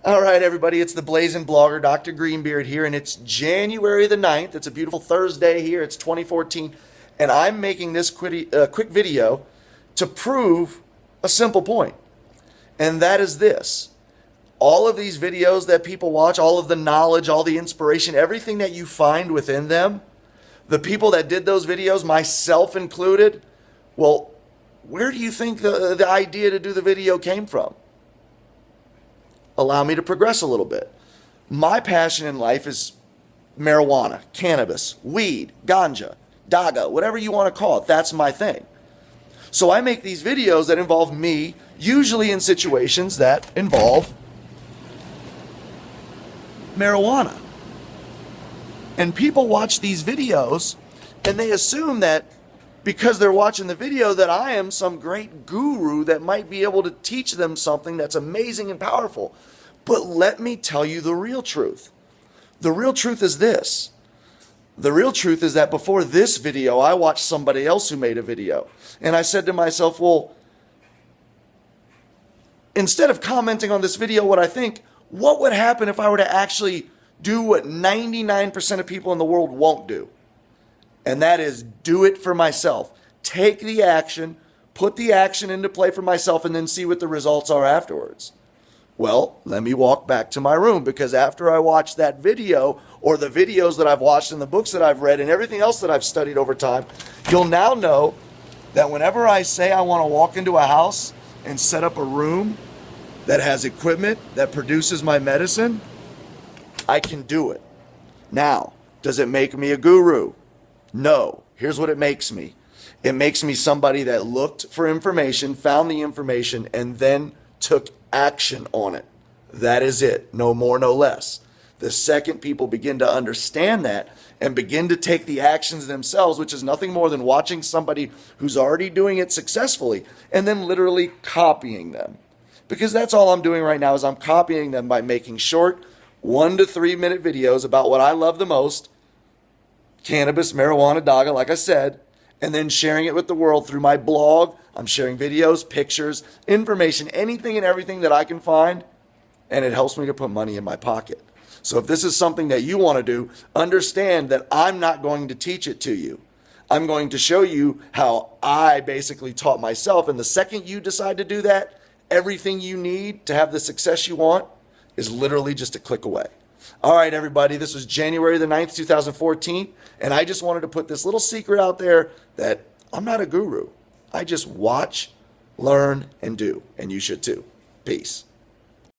All right, everybody, it's the Blazing Blogger, Dr. Greenbeard here, and it's January the 9th. It's a beautiful Thursday here. It's 2014, and I'm making this quick video to prove a simple point, and that is this. All of these videos that people watch, all of the knowledge, all the inspiration, everything that you find within them, the people that did those videos, myself included, well, where do you think the idea to do the video came from? Allow me to progress a little bit. My passion in life is marijuana, cannabis, weed, ganja, daga, whatever you want to call it. That's my thing. So I make these videos that involve me, usually in situations that involve marijuana. And people watch these videos and they assume that because they're watching the video that I am some great guru that might be able to teach them something that's amazing and powerful. But let me tell you the real truth. The real truth is this. The real truth is that before this video, I watched somebody else who made a video. And I said to myself, well, instead of commenting on this video what I think, what would happen if I were to actually do what 99% of people in the world won't do? And that is do it for myself. Take the action, put the action into play for myself, and then see what the results are afterwards. Well, let me walk back to my room, because after I watched that video, or the videos that I've watched and the books that I've read and everything else that I've studied over time, you'll now know that whenever I say I want to walk into a house and set up a room that has equipment that produces my medicine, I can do it. Now, does it make me a guru? No. Here's what it makes me. It makes me somebody that looked for information, found the information, and then took action on it. That is it. No more, no less. The second people begin to understand that and begin to take the actions themselves, which is nothing more than watching somebody who's already doing it successfully and then literally copying them. Because that's all I'm doing right now is I'm copying them by making short 1 to 3 minute videos about what I love the most, cannabis, marijuana, daga, like I said, and then sharing it with the world through my blog. I'm sharing videos, pictures, information, anything and everything that I can find, and it helps me to put money in my pocket. So if this is something that you want to do, understand that I'm not going to teach it to you. I'm going to show you how I basically taught myself, and the second you decide to do that, everything you need to have the success you want is literally just a click away. All right, everybody, this was January the 9th, 2014, and I just wanted to put this little secret out there that I'm not a guru. I just watch, learn, and do, and you should too. Peace.